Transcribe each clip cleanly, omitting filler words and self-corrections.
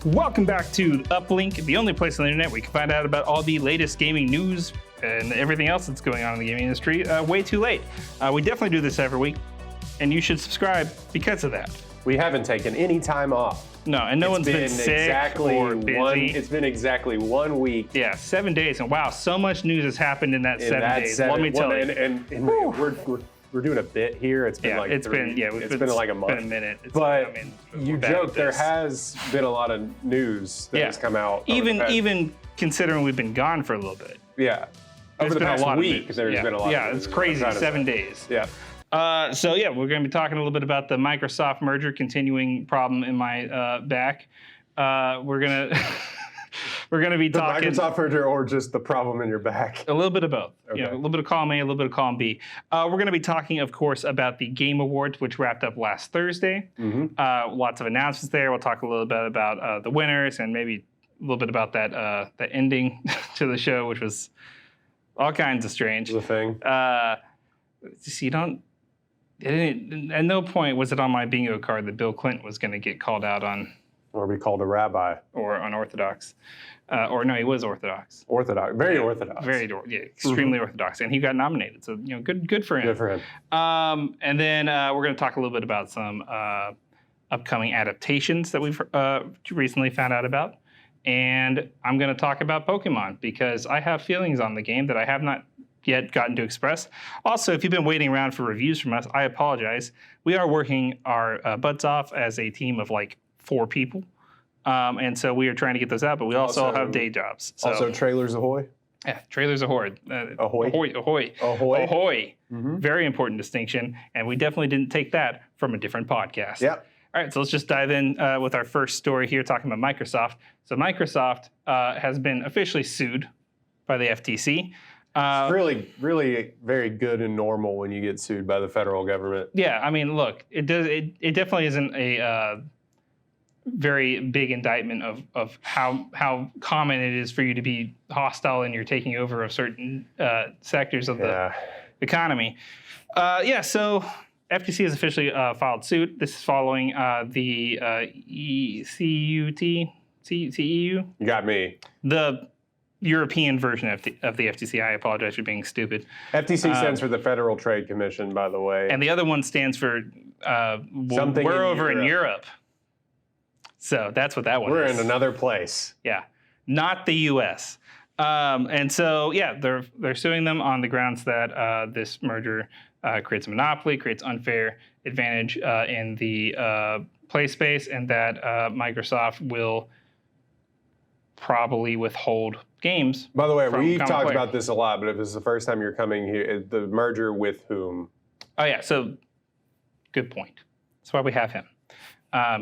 Welcome back to Uplink, the only place on the internet where you can find out about all the latest gaming news and everything else that's going on in the gaming industry way too late. We definitely do this every week, and you should subscribe because of that. We haven't taken any time off. No, and no one's been sick or busy. It's been exactly 1 week. Yeah, 7 days, and wow, so much news has happened in that 7 days. Let me tell you. And we're doing a bit here. It's been it's been like a month. It's been a minute. But you joke, there has been a lot of news that has come out. Even considering we've been gone for a little bit. Yeah. Over the past week, there's been a lot of news. Yeah, it's crazy, 7 days. Yeah. We're going to be talking a little bit about the Microsoft merger, continuing problem in my back. We're going to be talking... The Microsoft merger or just the problem in your back? A little bit of both. Okay. A little bit of column A, a little bit of column B. We're going to be talking, of course, about the Game Awards, which wrapped up last Thursday. Mm-hmm. Lots of announcements there. We'll talk a little bit about the winners and maybe a little bit about that ending to the show, which was all kinds of strange. The thing. At no point was it on my bingo card that Bill Clinton was going to get called out on... Or be called a rabbi. Or unorthodox. No, he was orthodox. Orthodox. Very orthodox. Extremely orthodox. And he got nominated. So, good for him. Good for him. And then we're going to talk a little bit about some upcoming adaptations that we've recently found out about. And I'm going to talk about Pokemon because I have feelings on the game that I have not yet gotten to express. Also, if you've been waiting around for reviews from us, I apologize. We are working our butts off as a team of like 4 people. And so we are trying to get those out, but we also have day jobs. So. Also, trailers ahoy. Yeah, trailers ahoy. Ahoy. Ahoy. Ahoy. Ahoy. Mm-hmm. Very important distinction. And we definitely didn't take that from a different podcast. Yeah. All right, so let's just dive in with our first story here, talking about Microsoft. So Microsoft has been officially sued by the FTC. It's really very good and normal when you get sued by the federal government. Yeah, I mean, look, it definitely isn't a very big indictment of how common it is for you to be hostile and you're taking over of certain sectors of the economy. So FTC has officially filed suit. This is following the CEU. You got me. The European version of the FTC. I apologize for being stupid. FTC stands for the Federal Trade Commission, by the way. And the other one stands for something we're over in Europe. So that's what that one is. We're in another place. Yeah, not the U.S. And so, they're suing them on the grounds that this merger creates a monopoly, creates unfair advantage in the play space, and that Microsoft will probably withhold games. By the way, we've talked about this a lot, but if this is the first time you're coming here, the merger with whom? Oh, yeah, so good point. That's why we have him.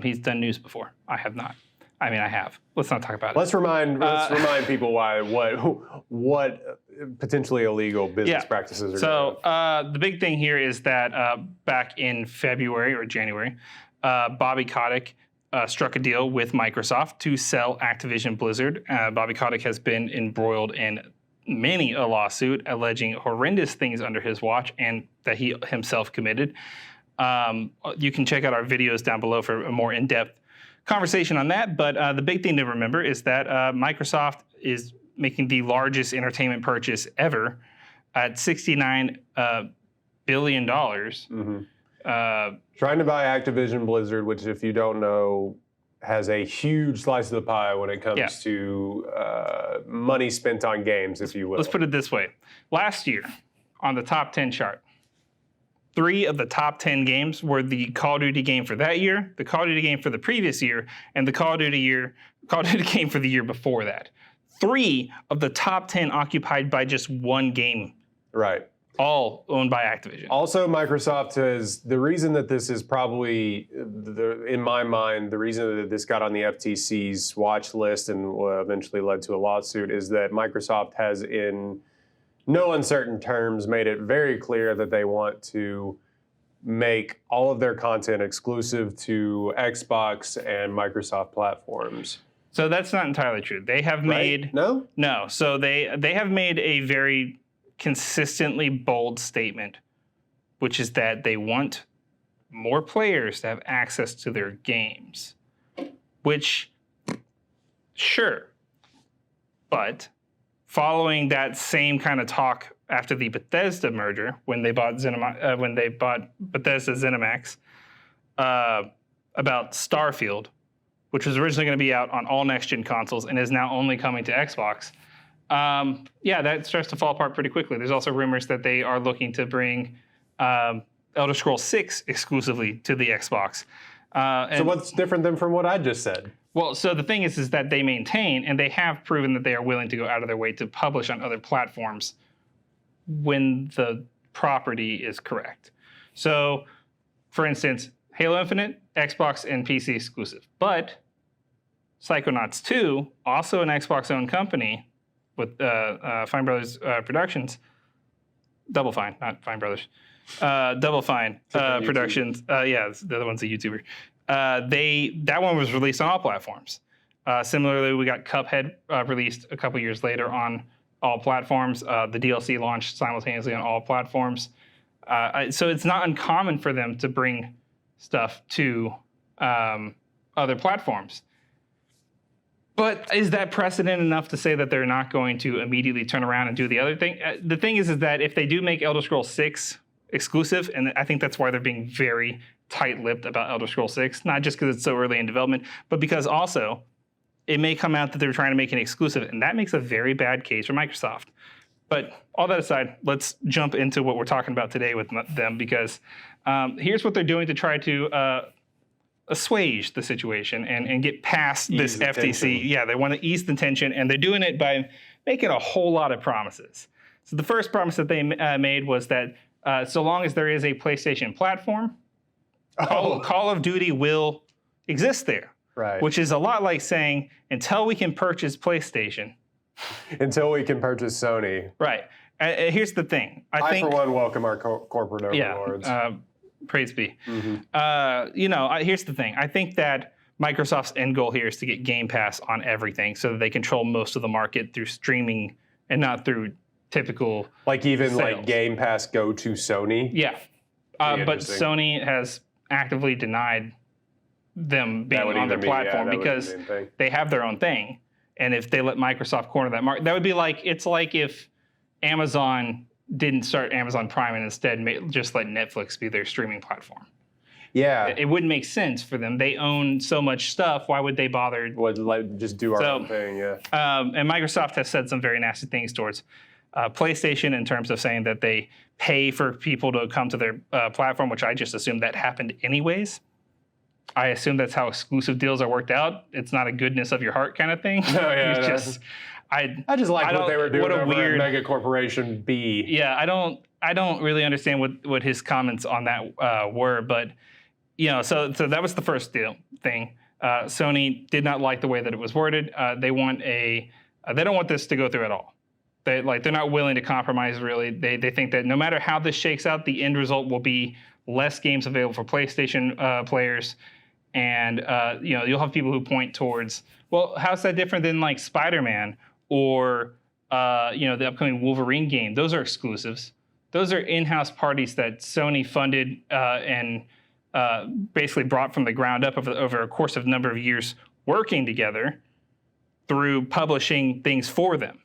He's done news before. I have not. I mean, I have. Let's not talk about it. Let's remind people what potentially illegal business practices are. So the big thing here is that back in February or January, Bobby Kotick struck a deal with Microsoft to sell Activision Blizzard. Bobby Kotick has been embroiled in many a lawsuit alleging horrendous things under his watch and that he himself committed. You can check out our videos down below for a more in-depth conversation on that. But the big thing to remember is that Microsoft is making the largest entertainment purchase ever at $69 billion. Mm-hmm. Trying to buy Activision Blizzard, which, if you don't know, has a huge slice of the pie when it comes to money spent on games, if you will. Let's put it this way. Last year, on the top 10 chart, 3 of the top 10 games were the Call of Duty game for that year, the Call of Duty game for the previous year, and the Call of Duty game for the year before that. 3 of the top 10 occupied by just one game. Right. All owned by Activision. Also, Microsoft has, the reason that this is probably, in my mind, the reason that this got on the FTC's watch list and eventually led to a lawsuit is that Microsoft has, in no uncertain terms, made it very clear that they want to make all of their content exclusive to Xbox and Microsoft platforms. So that's not entirely true. They have made... No? No. So they have made a very consistently bold statement, which is that they want more players to have access to their games, which Sure. But following that same kind of talk after the Bethesda merger, when they bought Bethesda ZeniMax, about Starfield, which was originally going to be out on all next-gen consoles and is now only coming to Xbox, that starts to fall apart pretty quickly. There's also rumors that they are looking to bring Elder Scrolls 6 exclusively to the Xbox. So what's different than from what I just said? Well, so the thing is that they maintain, and they have proven that they are willing to go out of their way to publish on other platforms when the property is correct. So, for instance, Halo Infinite, Xbox and PC exclusive. But Psychonauts 2, also an Xbox-owned company with Fine Brothers Productions, Double Fine, not Fine Brothers, Double Fine Productions. Yeah, the other one's a YouTuber. That one was released on all platforms. Similarly, we got Cuphead released a couple years later on all platforms. The DLC launched simultaneously on all platforms. So it's not uncommon for them to bring stuff to other platforms. But is that precedent enough to say that they're not going to immediately turn around and do the other thing? The thing is that if they do make Elder Scrolls 6 exclusive, and I think that's why they're being very tight-lipped about Elder Scrolls 6, not just because it's so early in development, but because also it may come out that they're trying to make an exclusive, and that makes a very bad case for Microsoft. But all that aside, let's jump into what we're talking about today with them, because here's what they're doing to try to assuage the situation and get past this FTC. Tension. Yeah, they want to ease the tension, and they're doing it by making a whole lot of promises. So the first promise that they made was that so long as there is a PlayStation platform, Call of Duty will exist there. Right. Which is a lot like saying, until we can purchase PlayStation. Until we can purchase Sony. Right. Here's the thing. I think, for one, welcome our corporate overlords. Praise be. Mm-hmm. Here's the thing. I think that Microsoft's end goal here is to get Game Pass on everything so that they control most of the market through streaming and not through typical like even sales. Like Game Pass go to Sony? Yeah. But Sony has actively denied them being on their platform because they have their own thing. And if they let Microsoft corner that market, that would be like, it's like if Amazon didn't start Amazon Prime and instead just let Netflix be their streaming platform. Yeah. It wouldn't make sense for them. They own so much stuff. Why would they bother? Just do our own thing, yeah. And Microsoft has said some very nasty things towards PlayStation in terms of saying that they pay for people to come to their platform, which I just assumed that happened anyways. I assume that's how exclusive deals are worked out. It's not a goodness of your heart kind of thing. No, yeah, it's just, I just like what they were doing over at Mega Corporation B. Yeah, I don't really understand what his comments on that were, but so that was the first thing. Sony did not like the way that it was worded. They don't want this to go through at all. They're not willing to compromise really. They think that no matter how this shakes out, the end result will be less games available for PlayStation players. And you'll have people who point towards, well, how's that different than like Spider-Man or the upcoming Wolverine game? Those are exclusives. Those are in-house parties that Sony funded and basically brought from the ground up over a course of a number of years working together through publishing things for them.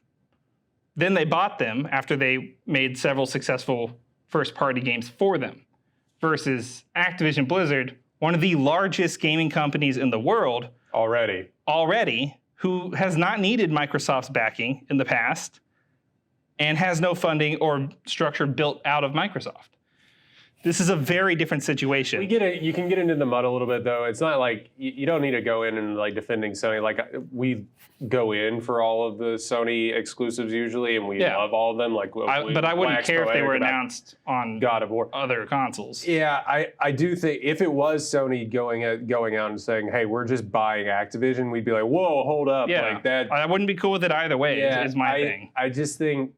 Then they bought them after they made several successful first-party games for them. Versus Activision Blizzard, one of the largest gaming companies in the world already, who has not needed Microsoft's backing in the past and has no funding or structure built out of Microsoft. This is a very different situation. You can get into the mud a little bit, though. It's not like you don't need to go in and like defending Sony. Like we go in for all of the Sony exclusives usually, and we love all of them. But I wouldn't care if they were announced on God of War other consoles. Yeah, I do think if it was Sony going out and saying, "Hey, we're just buying Activision," we'd be like, "Whoa, hold up!" Yeah, like that. I wouldn't be cool with it either way. Is my thing. I just think,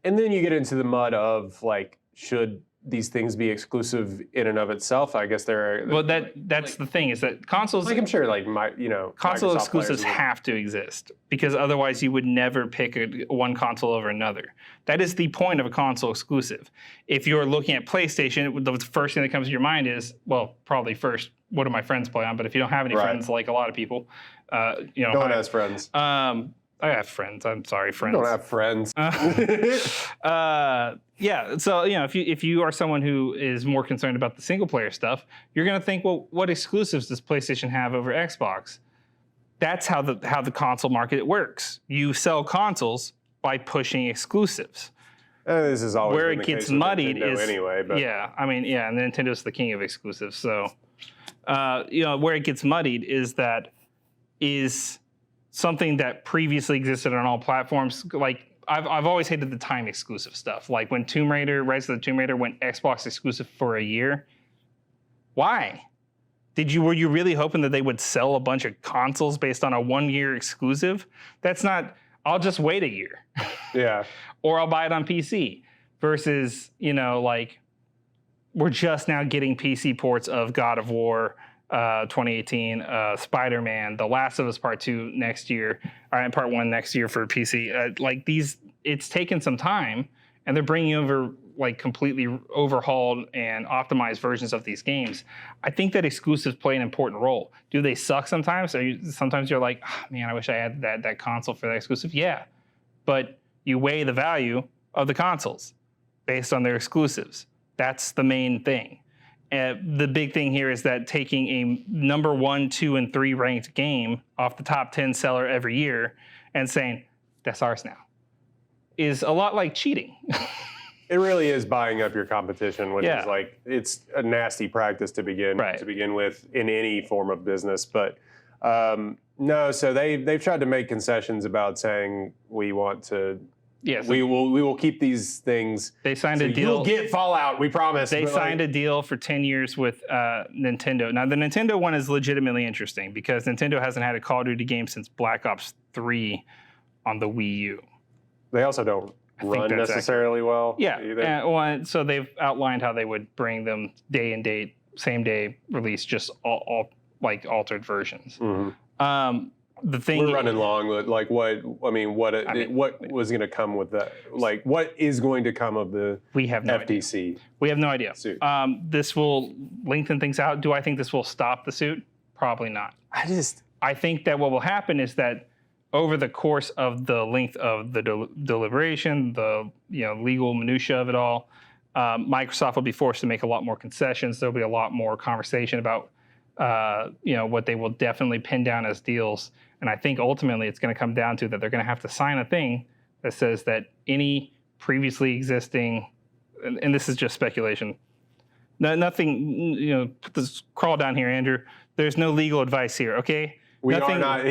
and then you get into the mud of like, should these things be exclusive in and of itself. I guess there are. Well, that's the thing is that consoles. Like I'm sure, like console Microsoft exclusives players have to exist because otherwise you would never pick one console over another. That is the point of a console exclusive. If you're looking at PlayStation, the first thing that comes to your mind is, well, probably first, what do my friends play on? But if you don't have any friends, like a lot of people, no one has friends. I have friends. I'm sorry, friends. You don't have friends. Yeah. So if you are someone who is more concerned about the single player stuff, you're going to think, well, what exclusives does PlayStation have over Xbox? That's how the console market works. You sell consoles by pushing exclusives. This is always where been it the gets case with muddied Nintendo is anyway. But and Nintendo's the king of exclusives. So where it gets muddied is something that previously existed on all platforms. Like I've always hated the time exclusive stuff. Like when Rise of the Tomb Raider went Xbox exclusive for a year. Why? Were you really hoping that they would sell a bunch of consoles based on a 1-year exclusive? That's not. I'll just wait a year. Yeah. Or I'll buy it on PC. Versus we're just now getting PC ports of God of War 2018, Spider-Man, The Last of Us Part 2 next year, or Part 1 next year for PC. It's taken some time, and they're bringing over completely overhauled and optimized versions of these games. I think that exclusives play an important role. Do they suck sometimes? Sometimes you're like, oh, man, I wish I had that console for that exclusive. Yeah, but you weigh the value of the consoles based on their exclusives. That's the main thing. The big thing here is that taking a number 1, 2, and 3 ranked game off the top 10 seller every year and saying, that's ours now, is a lot like cheating. It really is buying up your competition, which is it's a nasty practice to begin with in any form of business. But no, so they've tried to make concessions about saying we want to. Yes, we will keep these things. They signed a deal. You'll get Fallout, we promise. They signed a deal for 10 years with Nintendo. Now, the Nintendo one is legitimately interesting because Nintendo hasn't had a Call of Duty game since Black Ops 3 on the Wii U. They also don't run necessarily well. Yeah, so they've outlined how they would bring them day and date, same day release, just all altered versions. Mm-hmm. The thing we're running long. Like what was going to come with that? Like what is going to come of the FTC? Idea. We have no idea. Suit. This will lengthen things out. Do I think this will stop the suit? Probably not. I think that what will happen is that over the course of the length of the deliberation, the legal minutia of it all, Microsoft will be forced to make a lot more concessions. There'll be a lot more conversation about what they will definitely pin down as deals. And I think ultimately it's going to come down to that they're going to have to sign a thing that says that any previously existing, and this is just speculation, nothing, crawl down here, Andrew. There's no legal advice here, okay? We are not.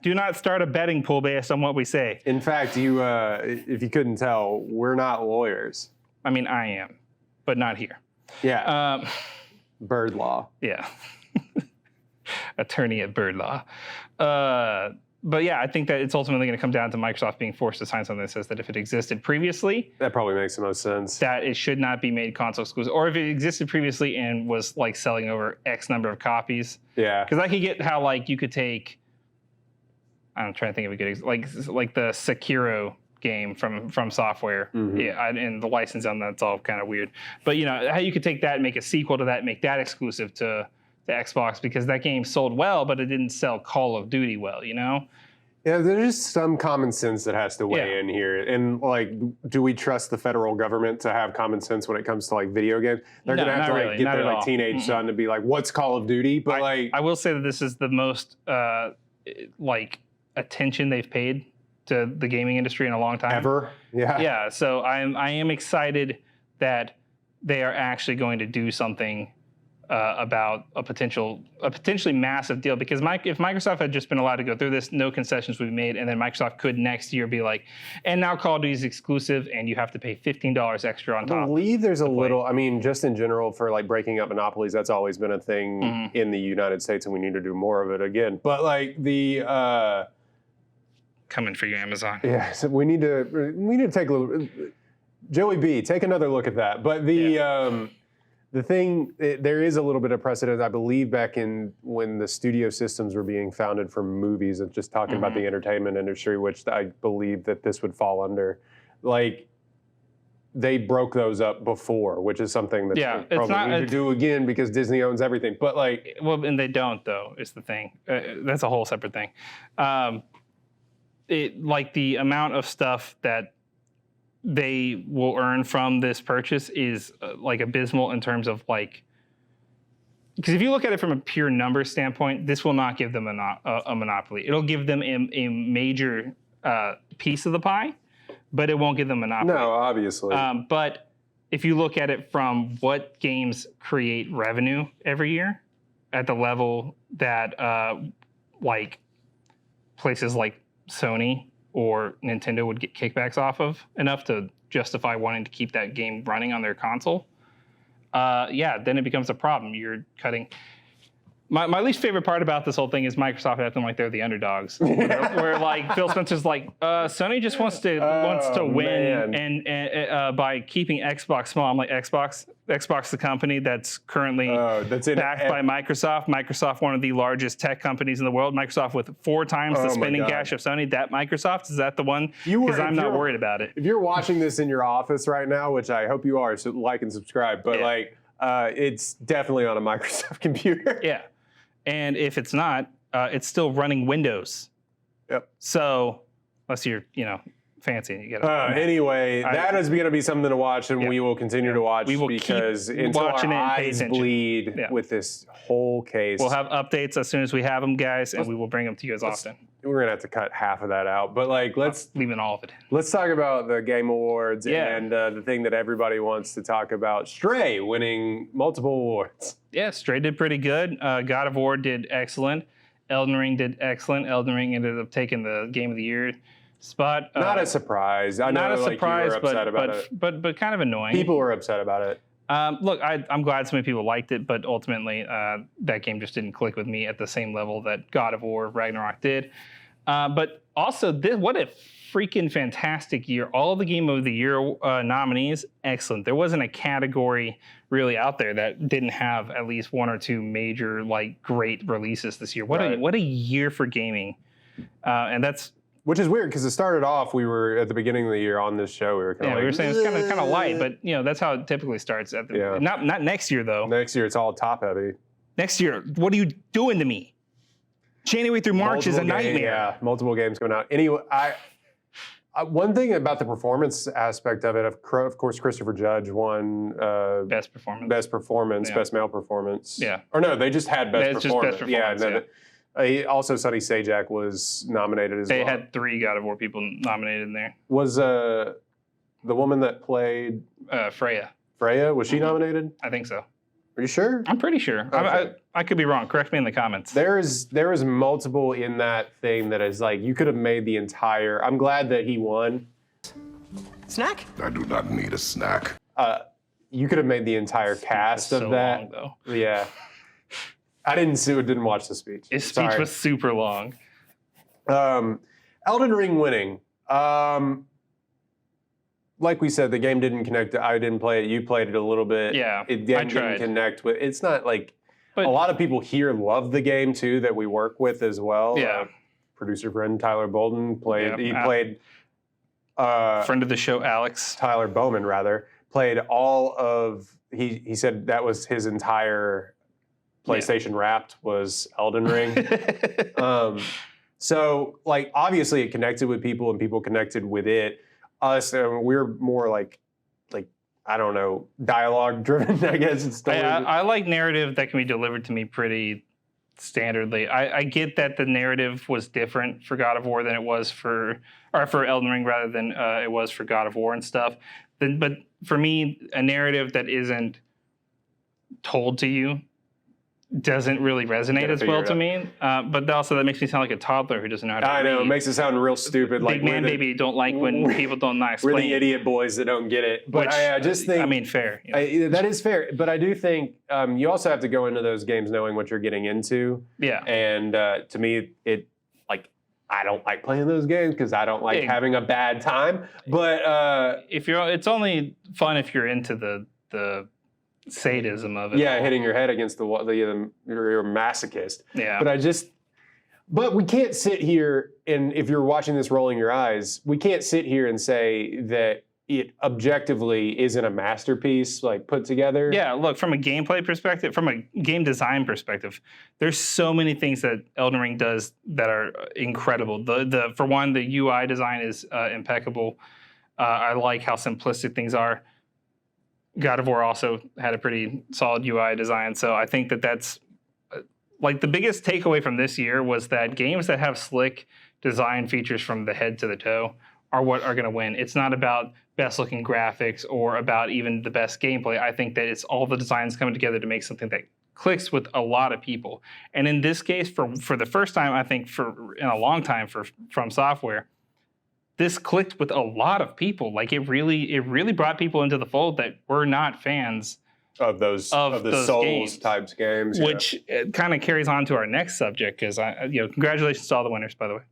Do not start a betting pool based on what we say. In fact, if you couldn't tell, we're not lawyers. I mean, I am, but not here. Yeah. Bird law. Yeah. Attorney at Bird Law. But yeah, I think that it's ultimately going to come down to Microsoft being forced to sign something that says that if it existed previously, that probably makes the most sense. That it should not be made console exclusive, or if it existed previously and was selling over X number of copies. Yeah. Because I could get how you could take. I'm trying to think of a good like the Sekiro game from Software. Mm-hmm. Yeah, and the license on that's all kind of weird. But how you could take that and make a sequel to that, and make that exclusive to the Xbox because that game sold well, but it didn't sell Call of Duty well. Yeah, there's just some common sense that has to weigh in here. And do we trust the federal government to have common sense when it comes to video games? They're gonna have to get their teenage son to be like, "What's Call of Duty?" But I will say that this is the most attention they've paid to the gaming industry in a long time. Ever? Yeah. Yeah. So I am excited that they are actually going to do something about a potentially massive deal. Because if Microsoft had just been allowed to go through this, no concessions would be made, and then Microsoft could next year be like, and now Call of Duty is exclusive, and you have to pay $15 extra on top. I believe there's a little. I mean, just in general for breaking up monopolies, that's always been a thing in the United States, and we need to do more of it again. But coming for you, Amazon. Yeah, so we need to take a little. Joey B, take another look at that. But the thing, there is a little bit of precedent, I believe, back in when the studio systems were being founded for movies, and just talking about the entertainment industry, which I believe that this would fall under. Like, they broke those up before, which is something that probably need to do again because Disney owns everything. But like, well, and they don't though. Is the thing. That's a whole separate thing. Like the amount of stuff that they will earn from this purchase is like abysmal in terms of like, because if you look at it from a pure number standpoint, this will not give them a monopoly. It'll give them a major piece of the pie, but it won't give them a monopoly. No, obviously. But if you look at it from what games create revenue every year at the level that like places like Sony or Nintendo would get kickbacks off of enough to justify wanting to keep that game running on their console, then it becomes a problem. You're cutting. My least favorite part about this whole thing is Microsoft acting like they're the underdogs, where like Phil Spencer's like, Sony just wants to win, and by keeping Xbox small. I'm like, Xbox, the company that's currently backed by Microsoft. Microsoft, one of the largest tech companies in the world. Microsoft with 4 times the spending cash of Sony. That Microsoft, is that the one? Because I'm not worried about it. If you're watching this in your office right now, which I hope you are, so like and subscribe. But it's definitely on a Microsoft computer. Yeah. And if it's not, it's still running Windows. Yep. So, unless you're, fancy and you get it. Anyway, that is going to be something to watch, and we will continue to watch because until our eyes bleed with this whole case. We'll have updates as soon as we have them, guys, and we will bring them to you as often. We're going to have to cut half of that out, but let's leaving all of it. Let's talk about the Game Awards and the thing that everybody wants to talk about: Stray winning multiple awards. Yeah, Stray did pretty good. God of War did excellent. Elden Ring did excellent. Elden Ring ended up taking the Game of the Year spot. Not a surprise. I know, not a surprise, you were upset about it. But kind of annoying. People were upset about it. Look, I'm glad so many people liked it, but ultimately that game just didn't click with me at the same level that God of War Ragnarok did. But also, what a freaking fantastic year. All of the Game of the Year nominees, excellent. There wasn't a category really out there that didn't have at least 1 or 2 major, great releases this year. What a year for gaming. And that's... Which is weird because it started off, we were at the beginning of the year on this show, we were kind of we were saying it's kind of light, but that's how it typically starts. Not next year though. Next year it's all top heavy. Next year, what are you doing to me? January through March is a nightmare. Yeah, multiple games coming out. Anyway, one thing about the performance aspect of it, of course, Christopher Judge won best performance, best male performance. Yeah, or no, they just had best performance. Just best performance. Also, Sonny Sajak was nominated as well. They had 3 God of War people nominated in there. Was the woman that played Freya? Freya, was she nominated? I think so. Are you sure? I'm pretty sure. Okay. I could be wrong. Correct me in the comments. There is multiple in that thing that is like, you could have made the entire... I'm glad that he won. Snack? I do not need a snack. You could have made the entire cast of that. Long, though. Yeah. I didn't watch the speech. His speech was super long. Elden Ring winning. Like we said, the game didn't connect. I didn't play it. You played it a little bit. Yeah, it didn't connect with. It's not like a lot of people here love the game too that we work with as well. Yeah, producer friend Tyler Bolden played. Yep. He played. Friend of the show, Alex Tyler Bowman rather played all of. He said that was his entire PlayStation Wrapped was Elden Ring. So obviously it connected with people and people connected with it. Us, we're more like I don't know, dialogue driven. I guess it's. I like narrative that can be delivered to me pretty standardly. I get that the narrative was different for God of War than it was for Elden Ring rather than it was for God of War and stuff. But for me, a narrative that isn't told to you doesn't really resonate as well to me. But also that makes me sound like a toddler who doesn't know how to read. I know, it makes it sound real stupid. Big man baby don't like when people don't explain. We're the idiot boys that don't get it. But I just think... I mean, fair. That is fair. But I do think you also have to go into those games knowing what you're getting into. Yeah. And to me, it I don't like playing those games because I don't like having a bad time. But it's only fun if you're into the sadism of it. Yeah, hitting your head against the wall. You're a masochist. Yeah. But we can't sit here and if you're watching this rolling your eyes, we can't sit here and say that it objectively isn't a masterpiece like put together. Yeah, look, from a gameplay perspective, from a game design perspective, there's so many things that Elden Ring does that are incredible. For one, the UI design is impeccable. I like how simplistic things are. God of War also had a pretty solid UI design, so I think that's like the biggest takeaway from this year was that games that have slick design features from the head to the toe are what are going to win. It's not about best looking graphics or about even the best gameplay. I think that it's all the designs coming together to make something that clicks with a lot of people. And in this case, for the first time, I think in a long time From Software, this clicked with a lot of people. Like it really brought people into the fold that were not fans of the Souls games, types games, which kind of carries on to our next subject. Because congratulations to all the winners, by the way.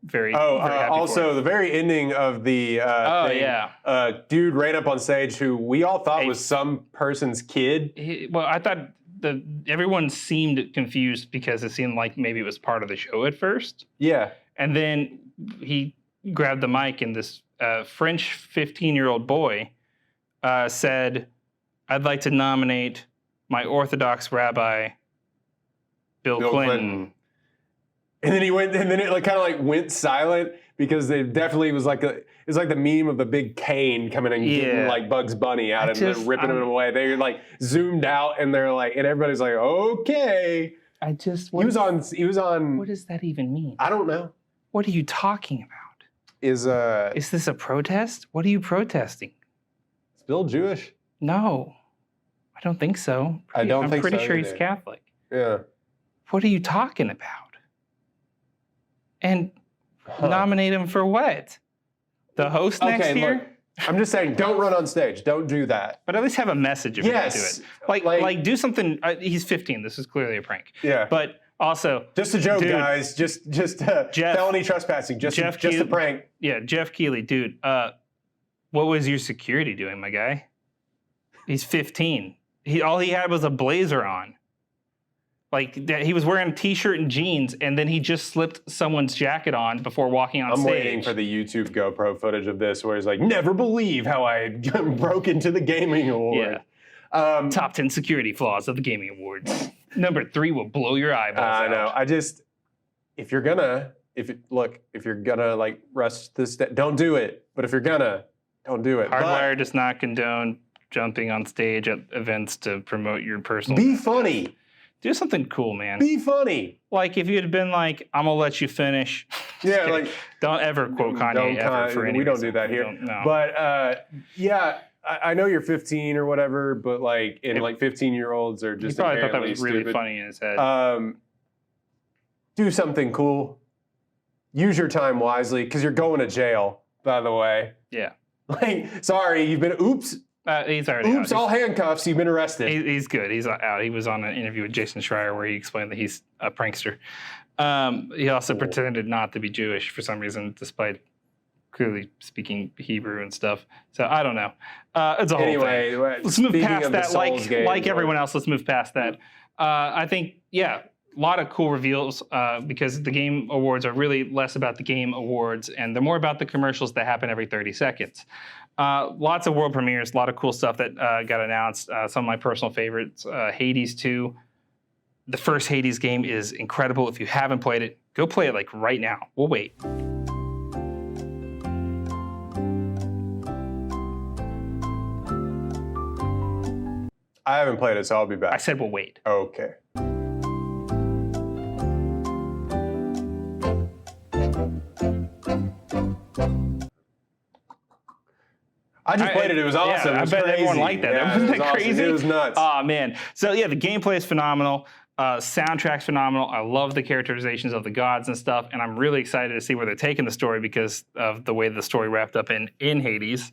Very happy also the very ending of the thing, dude ran up on stage who we all thought was some person's kid. I thought everyone seemed confused because it seemed like maybe it was part of the show at first. Yeah, and then he grabbed the mic and this French 15-year-old boy said, "I'd like to nominate my Orthodox rabbi, Bill Clinton." And then it kind of went silent because it definitely was it's like the meme of the big cane coming and getting like Bugs Bunny out and then ripping him away. They're zoomed out and they're and everybody's like, okay. He was on. What does that even mean? I don't know. What are you talking about? Is this a protest? What are you protesting? Is Bill Jewish? No, I don't think so. I'm pretty sure he's Catholic. Yeah. What are you talking about? And nominate him for what? The host next year? Look, I'm just saying, don't run on stage. Don't do that. But at least have a message if you're going to do it. Like do something. He's 15. This is clearly a prank. Yeah. But also, just a joke, guys. Just felony trespassing. Just a prank. Yeah, Jeff Keighley, dude. What was your security doing, my guy? He's 15. All he had was a blazer on. He was wearing a t-shirt and jeans, and then he just slipped someone's jacket on before walking on stage. I'm waiting for the YouTube GoPro footage of this where he's like, never believe how I broke into the gaming award. Yeah. Top 10 security flaws of the gaming awards. Number 3 will blow your eyeballs out. I know. If you're gonna rush this, don't do it. But if you're gonna, don't do it. Hardwired does not condone jumping on stage at events to promote your personal. Be funny. Do something cool, man. Be funny. Like if you had been like, "I'm gonna let you finish." Yeah, don't ever quote Kanye ever for any. We don't do that here. No. But I know you're 15 or whatever, but 15-year-olds are just. He probably thought that was stupid. really funny in his head. Do something cool. Use your time wisely because you're going to jail. By the way. Yeah. Sorry, you've been. Oops. He's already out. All handcuffs. You've been arrested. He's good. He's out. He was on an interview with Jason Schreier where he explained that he's a prankster. He also pretended not to be Jewish for some reason, despite clearly speaking Hebrew and stuff. So I don't know. It's a whole thing. Let's move past that. Like everyone else, let's move past that. I think, a lot of cool reveals because the Game Awards are really less about the Game Awards and they're more about the commercials that happen every 30 seconds. Lots of world premieres, a lot of cool stuff that got announced. Some of my personal favorites, Hades 2. The first Hades game is incredible. If you haven't played it, go play it right now. We'll wait. I haven't played it, so I'll be back. I said we'll wait. Okay. I just played it. It was awesome. I bet everyone liked that. Yeah, Wasn't that crazy? It was nuts. Oh, man. So, the gameplay is phenomenal. Soundtrack's phenomenal. I love the characterizations of the gods and stuff, and I'm really excited to see where they're taking the story because of the way the story wrapped up in Hades.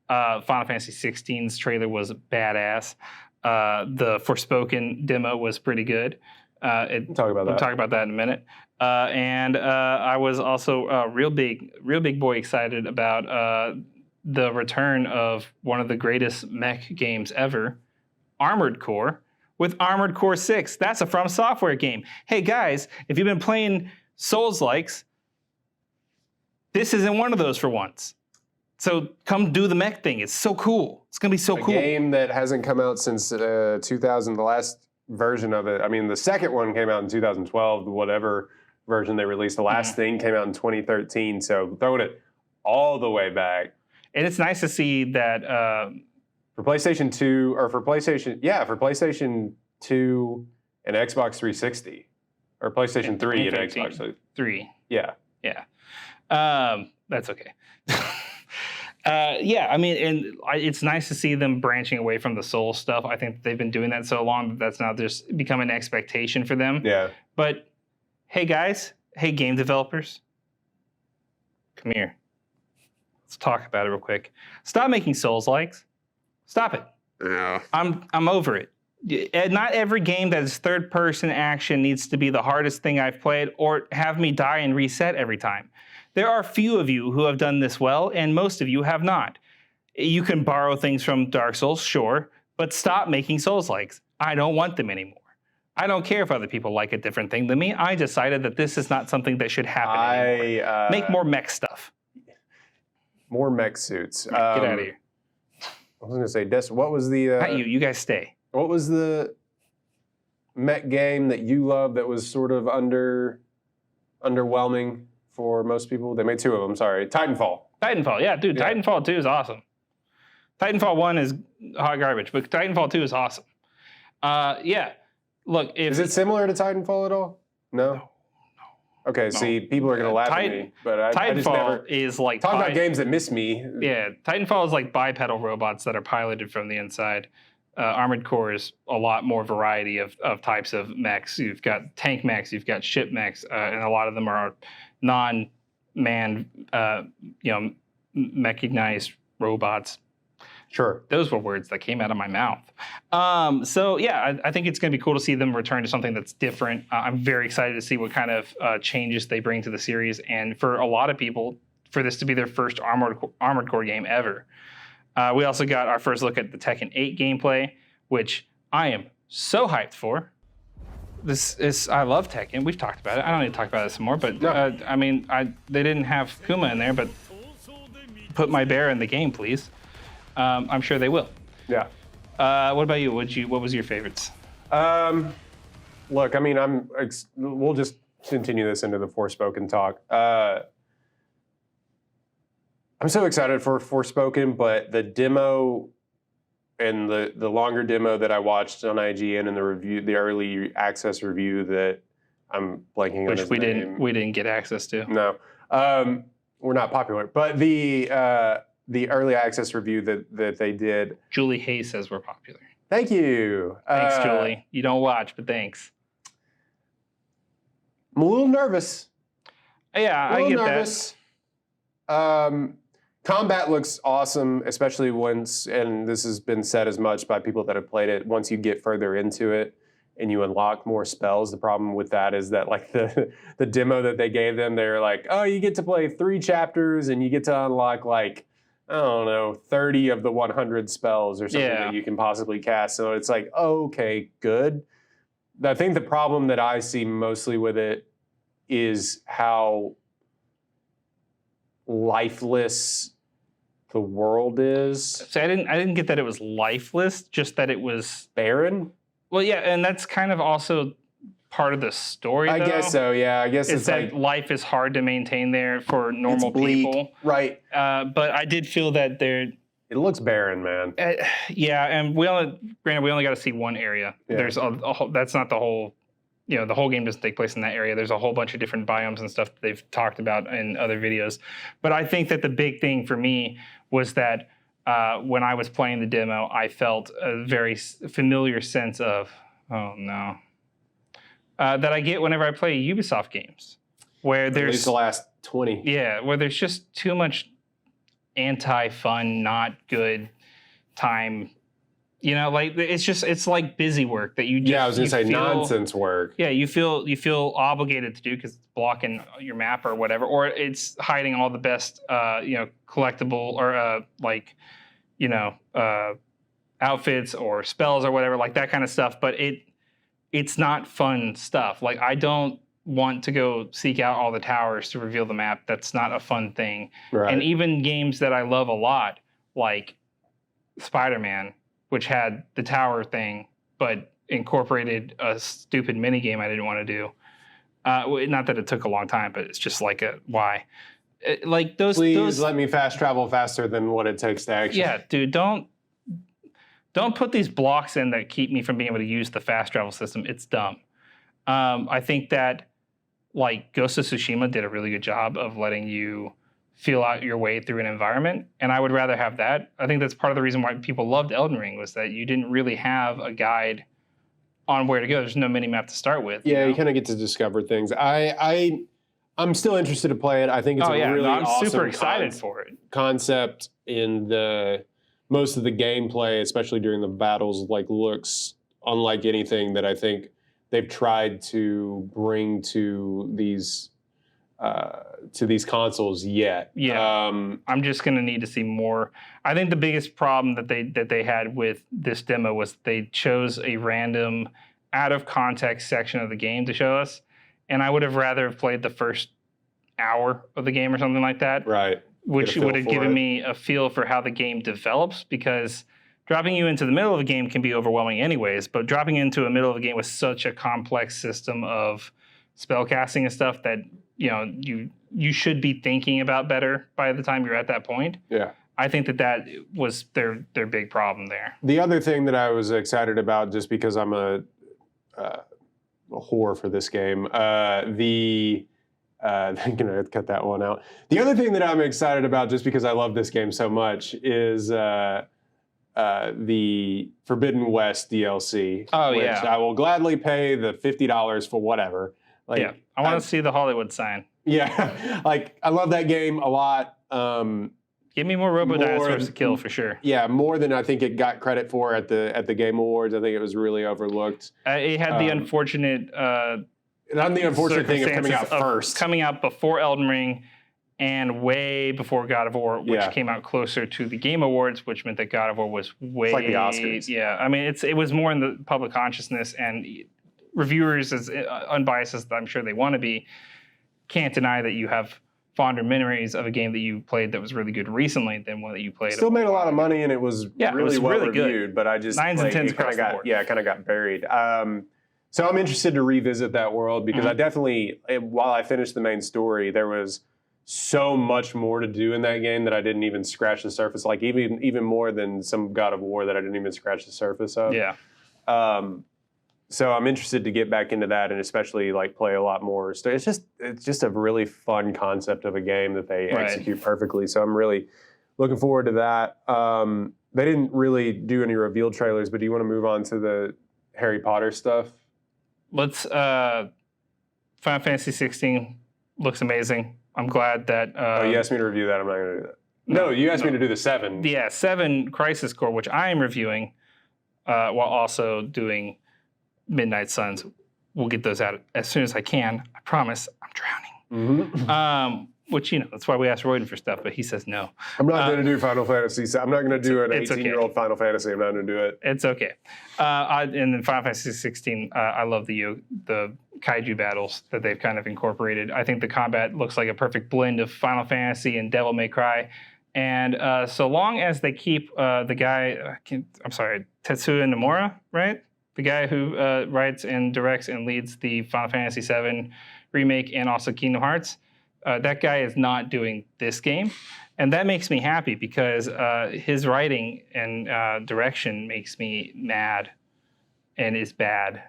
Final Fantasy XVI's trailer was badass. The Forspoken demo was pretty good. We'll talk about that. We'll talk about that in a minute. And I was also real big boy excited about the return of one of the greatest mech games ever, Armored Core, with Armored Core 6. That's a From Software game. Hey guys, if you've been playing Souls-likes, this isn't one of those for once. So come do the mech thing. It's so cool. It's gonna be so cool. A game that hasn't come out since 2000. The last version of it. I mean, the second one came out in 2012. Whatever version they released, the last thing came out in 2013. So throwing it all the way back. And it's nice to see that for PlayStation 2 or for PlayStation 2 and Xbox 360 or PlayStation 3 and Xbox 3. Yeah. That's okay. Yeah, I mean, and it's nice to see them branching away from the Soul stuff. I think they've been doing that so long that that's now just become an expectation for them. Yeah. But hey, guys, hey, game developers, come here. Let's talk about it real quick. Stop making Souls-likes. Stop it. Yeah. I'm over it. Not every game that is third-person action needs to be the hardest thing I've played or have me die and reset every time. There are few of you who have done this well, and most of you have not. You can borrow things from Dark Souls, sure, but stop making Souls-likes. I don't want them anymore. I don't care if other people like a different thing than me. I decided that this is not something that should happen anymore. Make more mech stuff. More mech suits. Get out of here. I was going to say, what was the... Not you. You guys stay. What was the mech game that you loved that was sort of underwhelming for most people? They made two of them, sorry. Titanfall. Titanfall, yeah, dude. Yeah. Titanfall 2 is awesome. Titanfall 1 is hot garbage, but Titanfall 2 is awesome. Yeah. Look, is it similar to Titanfall at all? No. Okay, see, people are going to laugh at me, but I just never... is like... Talk about games that miss me. Yeah, Titanfall is like bipedal robots that are piloted from the inside. Armored Core is a lot more variety of types of mechs. You've got tank mechs, you've got ship mechs, and a lot of them are non-manned, mechanized robots. Sure. Those were words that came out of my mouth. So yeah, I think it's going to be cool to see them return to something that's different. I'm very excited to see what kind of changes they bring to the series, and for a lot of people, for this to be their first Armored Core game ever. We also got our first look at the Tekken 8 gameplay, which I am so hyped for. I love Tekken. We've talked about it. I don't need to talk about it some more, but no. I mean, they didn't have Kuma in there, but put my bear in the game, please. I'm sure they will. Yeah. What about you? What was your favorites? Look, I mean, we'll just continue this into the Forspoken talk. I'm so excited for Forspoken, but the demo and the longer demo that I watched on IGN and the early access review that I'm blanking on his name. We didn't get access to. No, we're not popular. But the early access review that they did. Julie Hayes says we're popular. Thank you. Thanks, Julie. You don't watch, but thanks. I'm a little nervous. Yeah, I get that. Combat looks awesome, especially once, and this has been said as much by people that have played it, once you get further into it and you unlock more spells. The problem with that is that like the demo that they gave them, they're like, oh, you get to play 3 chapters and you get to unlock like, I don't know, 30 of the 100 spells or something that you can possibly cast. So it's like, oh, okay, good. I think the problem that I see mostly with it is how lifeless the world is. So I didn't get that it was lifeless, just that it was barren. Well, yeah, and that's kind of also part of the story. I guess so. Yeah, I guess it's that like, life is hard to maintain there for normal people, right? But I did feel that there. It looks barren, man. Yeah, and we only got to see one area. Yeah. There's that's not the whole. The whole game doesn't take place in that area. There's a whole bunch of different biomes and stuff that they've talked about in other videos. But I think that the big thing for me was that when I was playing the demo, I felt a very familiar sense of, oh no, that I get whenever I play Ubisoft games. Where there's, at least the last 20. Yeah, where there's just too much anti-fun, not good time You know, like it's like busy work that you just I was gonna say feel, nonsense work. Yeah, you feel obligated to do because it's blocking your map or whatever, or it's hiding all the best collectible or outfits or spells or whatever, like that kind of stuff. But it's not fun stuff. Like I don't want to go seek out all the towers to reveal the map. That's not a fun thing. Right. And even games that I love a lot, like Spider-Man, which had the tower thing, but incorporated a stupid mini game I didn't want to do. Not that it took a long time, but it's just like why? Like those. Please let me fast travel faster than what it takes to actually. Yeah, dude, don't put these blocks in that keep me from being able to use the fast travel system. It's dumb. I think that like Ghost of Tsushima did a really good job of letting you feel out your way through an environment, and I would rather have that. I think that's part of the reason why people loved Elden Ring was that you didn't really have a guide on where to go. There's no mini map to start with. Yeah, you kind of get to discover things. I'm still interested to play it. I think it's I'm awesome super excited for it. Concept in most of the gameplay, especially during the battles, like looks unlike anything that I think they've tried to bring to these consoles yet. Yeah, I'm just gonna need to see more. I think the biggest problem that they had with this demo was they chose a random, out of context section of the game to show us, and I would have rather have played the first hour of the game or something like that. Right. Which would have given me a feel for how the game develops, because dropping you into the middle of a game can be overwhelming anyways, but dropping into the middle of a game with such a complex system of spellcasting and stuff that you should be thinking about better by the time you're at that point. Yeah. I think that was their big problem there. The other thing that I was excited about, just because I'm a whore for this game, I'm gonna cut that one out. The other thing that I'm excited about, just because I love this game so much, is the Forbidden West DLC. Oh, which yeah. I will gladly pay the $50 for whatever. Like, yeah, I want to see the Hollywood sign. Yeah, like I love that game a lot. Give me more Robo Dinosaurs to kill for sure. Yeah, more than I think it got credit for at the Game Awards. I think it was really overlooked. It had the unfortunate. Not the unfortunate thing of coming out first. Coming out before Elden Ring and way before God of War, which Yeah. came out closer to the Game Awards, which meant that God of War was way... It's like the Oscars. Yeah, I mean, it was more in the public consciousness, and reviewers, as unbiased as I'm sure they want to be, can't deny that you have fonder memories of a game that you played that was really good recently than one that you played. Still made a lot of money, and it was really well reviewed, good. But I just... 9s and 10s across the board. Yeah, it kind of got buried. So I'm interested to revisit that world, because I definitely, while I finished the main story, there was so much more to do in that game that I didn't even scratch the surface. Like even more than some God of War that I didn't even scratch the surface of. Yeah. So I'm interested to get back into that, and especially like play a lot more. So it's just a really fun concept of a game that they execute perfectly. So I'm really looking forward to that. They didn't really do any reveal trailers, but do you want to move on to the Harry Potter stuff? Let's. Final Fantasy 16 looks amazing. I'm glad that. You asked me to review that. I'm not going to do that. No, you asked me to do the 7. Yeah, 7 Crisis Core, which I am reviewing, while also doing Midnight Suns. We'll get those out as soon as I can. I promise. I'm drowning. Mm-hmm. Which, that's why we ask Royden for stuff, but he says no. I'm not going to do Final Fantasy. I'm not going to do an 18-year-old Final Fantasy. I'm not going to do it. It's okay. And then Final Fantasy 16, I love the kaiju battles that they've kind of incorporated. I think the combat looks like a perfect blend of Final Fantasy and Devil May Cry. And so long as they keep the guy, Tetsuya Nomura, right? The guy who writes and directs and leads the Final Fantasy VII remake and also Kingdom Hearts. That guy is not doing this game. And that makes me happy, because his writing and direction makes me mad and is bad.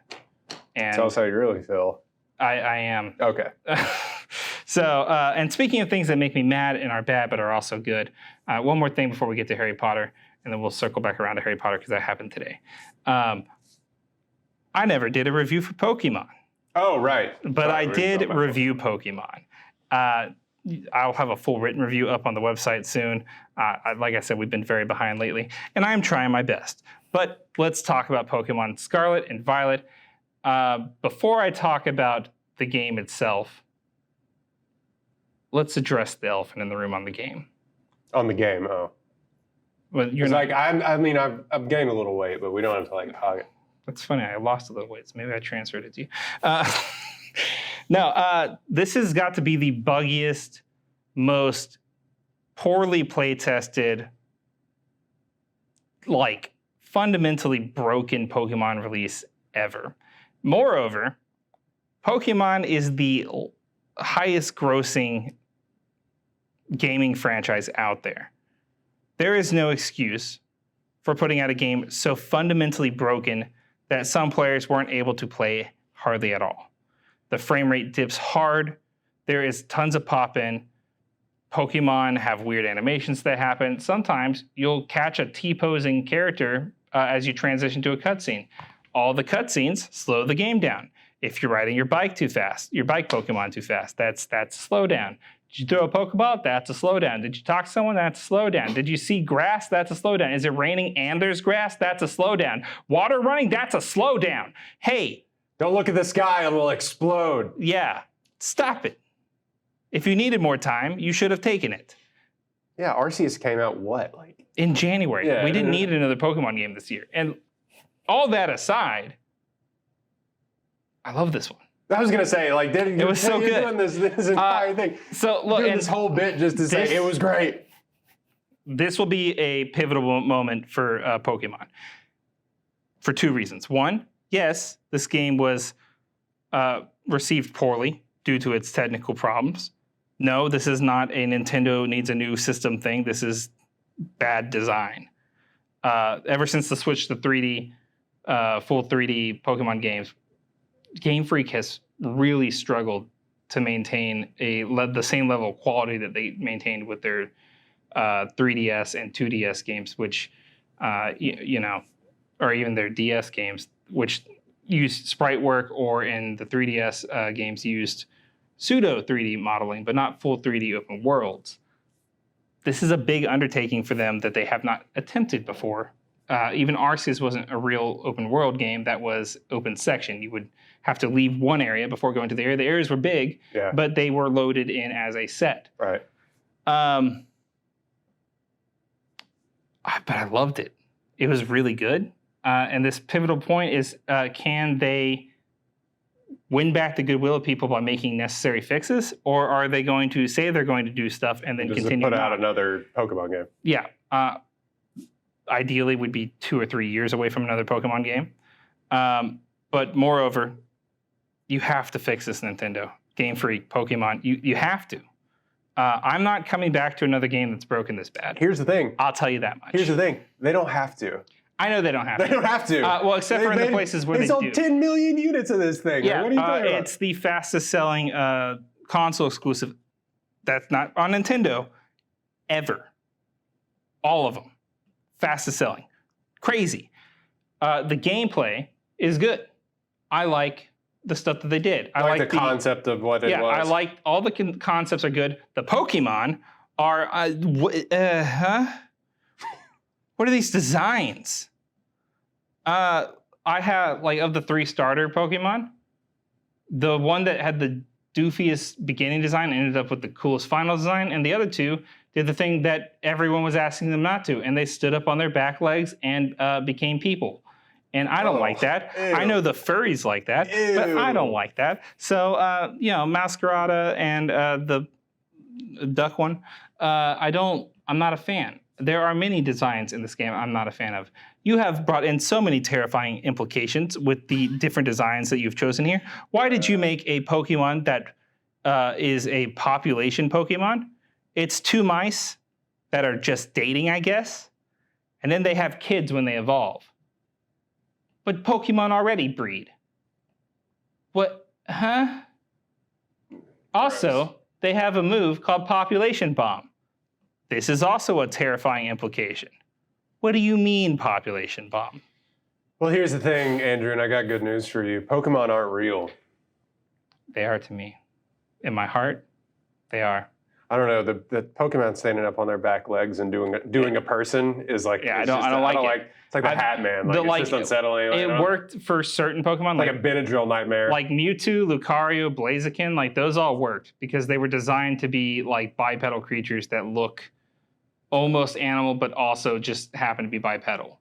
And Tell us how you really feel. I am. Okay. So, and speaking of things that make me mad and are bad but are also good, one more thing before we get to Harry Potter, and then we'll circle back around to Harry Potter because that happened today. I never did a review for Pokemon. Oh, right. But I did review Pokemon. I'll have a full written review up on the website soon. Like I said, we've been very behind lately, and I am trying my best. But let's talk about Pokemon Scarlet and Violet. Before I talk about the game itself, let's address the elephant in the room on the game. On the game, oh. Well, you're It's not, like, I've gained a little weight, but we don't have to like hog it. That's funny. I lost a little weight, so maybe I transferred it to you. This has got to be the buggiest, most poorly play-tested, like fundamentally broken Pokemon release ever. Moreover, Pokemon is the highest grossing gaming franchise out there. There is no excuse for putting out a game so fundamentally broken that some players weren't able to play hardly at all. The frame rate dips hard. There is tons of pop-in. Pokemon have weird animations that happen. Sometimes you'll catch a T-posing character as you transition to a cutscene. All the cutscenes slow the game down. If you're riding your bike too fast, your bike Pokemon too fast, that's a slowdown. Did you throw a Pokeball? That's a slowdown. Did you talk to someone? That's a slowdown. Did you see grass? That's a slowdown. Is it raining and there's grass? That's a slowdown. Water running? That's a slowdown. Hey. Don't look at the sky, it will explode. Yeah, stop it. If you needed more time, you should have taken it. Yeah, Arceus came out like? In January. Yeah, we didn't need another Pokemon game this year. And all that aside, I love this one. I was gonna say, like, it was so good. Doing this entire thing. So look, doing this whole bit just to say it was great. This will be a pivotal moment for Pokemon for two reasons. One, yes, this game was received poorly due to its technical problems. No, this is not a Nintendo needs a new system thing. This is bad design. Ever since the switch to 3D, full 3D Pokemon games, Game Freak has really struggled to maintain the same level of quality that they maintained with their 3DS and 2DS games, which, or even their DS games, which used sprite work, or in the 3DS games used pseudo 3D modeling, but not full 3D open worlds. This is a big undertaking for them that they have not attempted before. Even Arceus wasn't a real open world game that was open section. You would have to leave one area before going to the area. The areas were big, but they were loaded in as a set. Right. But I loved it. It was really good. And this pivotal point is, can they win back the goodwill of people by making necessary fixes, or are they going to say they're going to do stuff and then continue put out another Pokemon game? Yeah. Ideally, would be 2 or 3 years away from another Pokemon game. But moreover, you have to fix this, Nintendo. Game Freak, Pokemon, you have to. I'm not coming back to another game that's broken this bad. Here's the thing. I'll tell you that much. Here's the thing. They don't have to. I know they don't have to. They don't have to. Well, except for in the places where they do. They sold 10 million units of this thing. Yeah, what are you talking about? It's the fastest selling console exclusive that's not on Nintendo ever. All of them. Fastest selling. Crazy. The gameplay is good. I like the stuff that they did. I like the concept of what it was. Yeah, I like all the concepts are good. The Pokemon are, what are these designs? I have, like, of the 3 starter Pokemon, the one that had the doofiest beginning design ended up with the coolest final design, and the other 2 did the thing that everyone was asking them not to, and they stood up on their back legs and became people. And I don't like that. Ew. I know the furries like that, but I don't like that. So, Masquerada and the duck one, I'm not a fan. There are many designs in this game I'm not a fan of. You have brought in so many terrifying implications with the different designs that you've chosen here. Why did you make a Pokemon that is a population Pokemon? It's 2 mice that are just dating, I guess, and then they have kids when they evolve. But Pokemon already breed. What? Huh? Also, they have a move called Population Bomb. This is also a terrifying implication. What do you mean, Population Bomb? Well, here's the thing, Andrew, and I got good news for you. Pokemon aren't real. They are to me. In my heart, they are. I don't know. The Pokemon standing up on their back legs and doing a person is like Yeah, it's I don't like it. It's like the Hat Man. Like it's just unsettling. It worked for certain Pokemon, like a Benadryl nightmare. like Mewtwo, Lucario, Blaziken. Like those all worked because they were designed to be like bipedal creatures that look almost animal, but also just happen to be bipedal.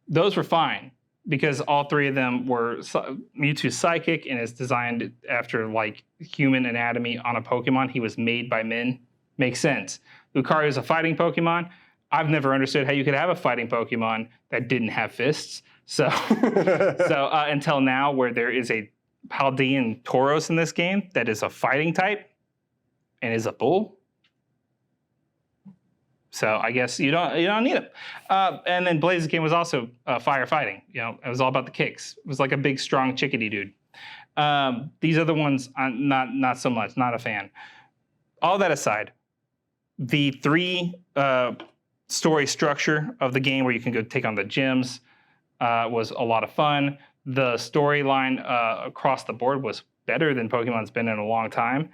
Those were fine because all three of them were Mewtwo's psychic and is designed after like human anatomy on a Pokemon. He was made by men. Makes sense. Lucario is a fighting Pokemon. I've never understood how you could have a fighting Pokemon that didn't have fists. So, until now, where there is a Paldean Tauros in this game that is a fighting type and is a bull. So I guess you don't need him. And then Blaziken was also firefighting. You know, it was all about the kicks. It was like a big, strong chickadee dude. These other ones, not so much. Not a fan. All that aside, the three story structure of the game where you can go take on the gyms was a lot of fun. The storyline across the board was better than Pokemon's been in a long time.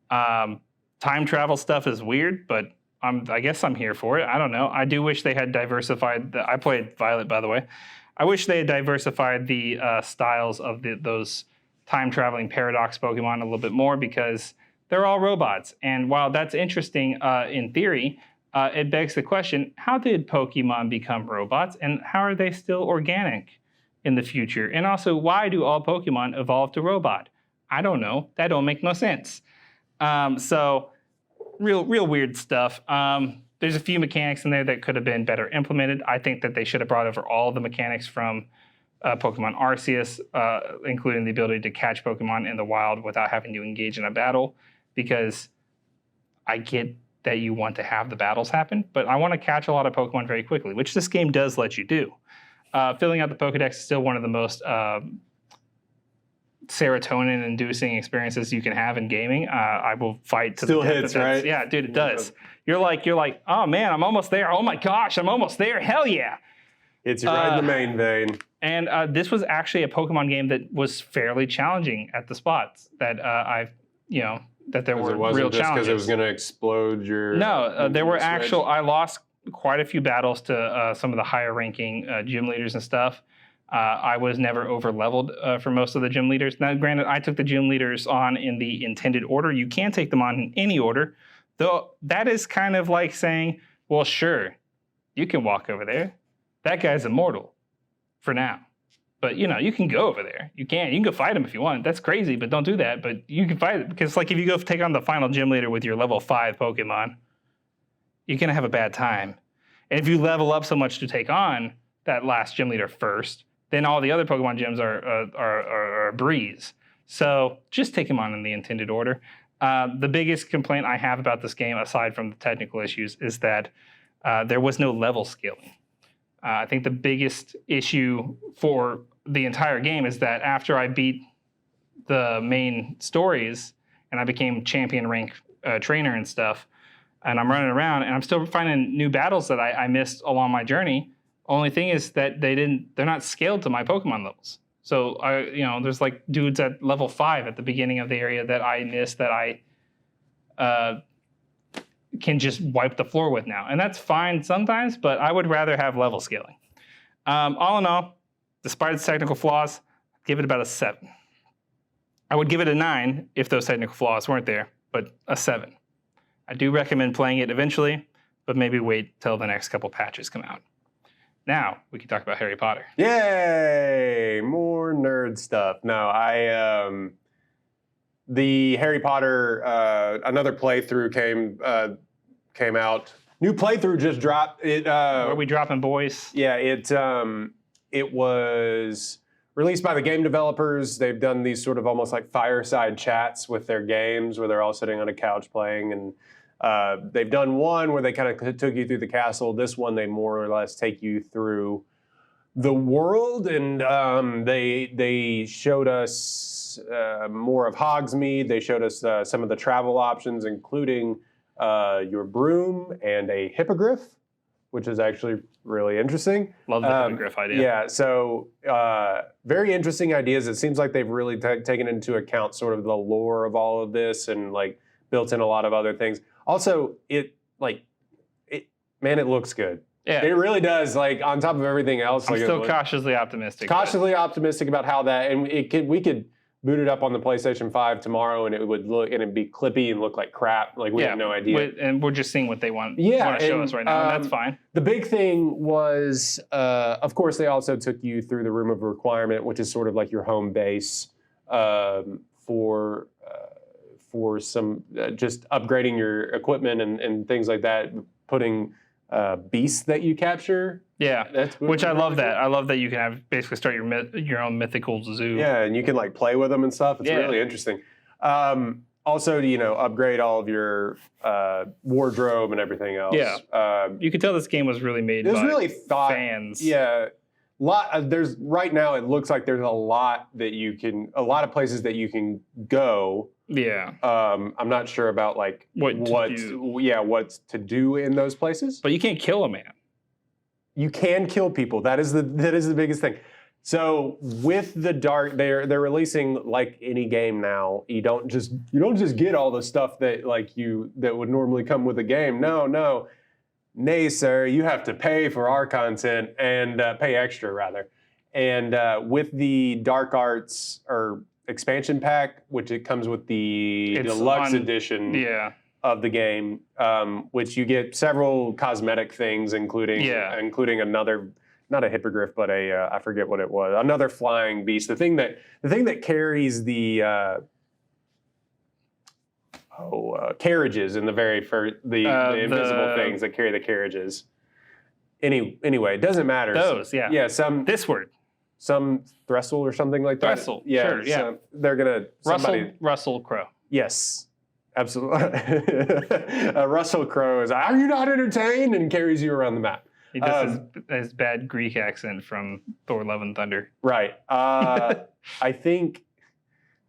Time travel stuff is weird, but I guess I'm here for it. I don't know. I do wish they had diversified. I played Violet, by the way. I wish they had diversified the styles of those time-traveling paradox Pokemon a little bit more because they're all robots. And while that's interesting in theory, it begs the question, how did Pokemon become robots and how are they still organic in the future? And also, why do all Pokemon evolve to robot? I don't know. That don't make no sense. So real weird stuff. There's a few mechanics in there that could have been better implemented. I think that they should have brought over all the mechanics from Pokemon Arceus, including the ability to catch Pokemon in the wild without having to engage in a battle, because I get that you want to have the battles happen, but I want to catch a lot of Pokemon very quickly, which this game does let you do. Filling out the Pokedex is still one of the most serotonin-inducing experiences you can have in gaming. I will fight to still the death. Hits, right? Yeah, dude, it does. You're like, oh man, I'm almost there. Oh my gosh, I'm almost there. Hell yeah. It's right in the main vein. And this was actually a Pokemon game that was fairly challenging at the spots that that there were real challenges. Because it was going to explode your... No, there were actual... I lost quite a few battles to some of the higher ranking gym leaders and stuff. I was never over leveled for most of the gym leaders. Now, granted, I took the gym leaders on in the intended order. You can take them on in any order, though that is kind of like saying, well, sure, you can walk over there. That guy's immortal for now. But, you can go over there. You can go fight him if you want. That's crazy, but don't do that. But you can fight it because, like, if you go take on the final gym leader with your level 5 Pokemon, you're going to have a bad time. And if you level up so much to take on that last gym leader first, then all the other Pokemon gyms are a breeze. So just take him on in the intended order. The biggest complaint I have about this game, aside from the technical issues, is that there was no level scaling. I think the biggest issue for the entire game is that after I beat the main stories and I became champion rank trainer and stuff, and I'm running around and I'm still finding new battles that I missed along my journey. Only thing is that they're not scaled to my Pokemon levels. So there's like dudes at level 5 at the beginning of the area that I missed that I can just wipe the floor with now. And that's fine sometimes, but I would rather have level scaling. All in all, despite its technical flaws, I'd give it about a 7. I would give it a 9 if those technical flaws weren't there, but a 7. I do recommend playing it eventually, but maybe wait till the next couple patches come out. Now, we can talk about Harry Potter. Yay! More nerd stuff. No, the Harry Potter, another playthrough came out. New playthrough just dropped. Where we dropping, boys? Yeah, it was released by the game developers. They've done these sort of almost like fireside chats with their games where they're all sitting on a couch playing, and they've done one where they kind of took you through the castle. This one, they more or less take you through the world, and they showed us more of Hogsmeade. They showed us some of the travel options, including your broom and a hippogriff, which is actually really interesting. Love the hippogriff idea. Yeah, so very interesting ideas. It seems like they've really taken into account sort of the lore of all of this and like built in a lot of other things. Also, man, it looks good. Yeah. It really does. Like on top of everything else, I'm like still cautiously optimistic. but- cautiously optimistic about how that, and we could boot it up on the PlayStation 5 tomorrow, and it would look, and it'd be clippy and look like crap. Like we have no idea. And we're just seeing what they want, Yeah, to show and, us right now, and that's fine. The big thing was, of course, they also took you through the Room of Requirement, which is sort of like your home base for some just upgrading your equipment and things like that, putting beasts that you capture. Yeah, which I love that. I love that you can have basically start your own mythical zoo. Yeah, and you can like play with them and stuff. It's really interesting. Also, upgrade all of your wardrobe and everything else. Yeah, you could tell this game was really made. It was by really thought. fans. Yeah, there's right now. It looks like there's a lot of places that you can go. Yeah. I'm not sure about like what's to do in those places. But you can't kill a man. You can kill people. That is the biggest thing. So with the dark, they're releasing like any game now. You don't just get all the stuff that that would normally come with a game. No, nay, sir. You have to pay for our content and pay extra rather. And with the Dark Arts or expansion pack, which it comes with the deluxe edition. Yeah. Of the game, which you get several cosmetic things, including another, not a hippogriff, but I forget what it was, another flying beast. The thing that carries the carriages in the very first, the invisible things that carry the carriages. Anyway, it doesn't matter. Those, yeah. Yeah, some Thressel or something like that. Thressel, yeah, sure, yeah. So they're gonna Russell Crowe. Yes. Absolutely. Russell Crowe is, are you not entertained? And carries you around the map. He does his bad Greek accent from Thor: Love and Thunder. Right. I think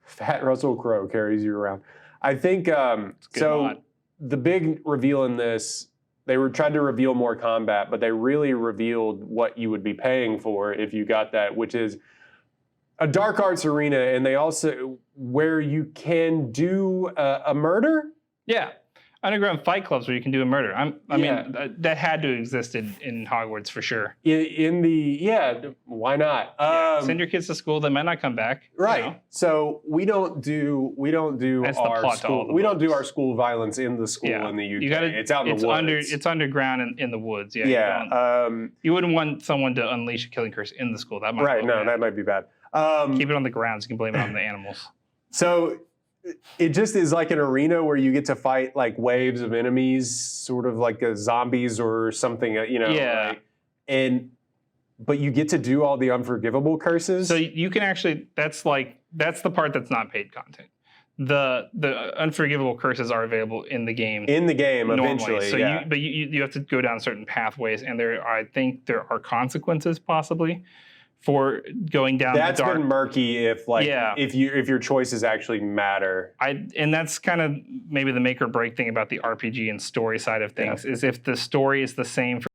Fat Russell Crowe carries you around. I think, so the big reveal in this, they tried to reveal more combat, but they really revealed what you would be paying for if you got that, which is a Dark Arts arena, and they also where you can do a murder. Yeah, underground fight clubs where you can do a murder. I mean, that had to exist in Hogwarts for sure. Why not? Send your kids to school; they might not come back. Right. So we don't do That's the our plot to school. all the We don't do books. our school violence in the school in the UK. It's out in the woods. It's underground in the woods. Yeah. Yeah. You wouldn't want someone to unleash a killing curse in the school. That might right. No, that might be bad. Keep it on the grounds. You can blame it on the animals. So it just is like an arena where you get to fight like waves of enemies, sort of like zombies or something, Yeah. But you get to do all the unforgivable curses. So you can actually, that's the part that's not paid content. The unforgivable curses are available in the game. In the game, normally. eventually. So yeah. you have to go down certain pathways, and I think there are consequences possibly for going down That's the dark. been murky if your choices actually matter. And that's kind of maybe the make or break thing about the RPG and story side of things is if the story is the same for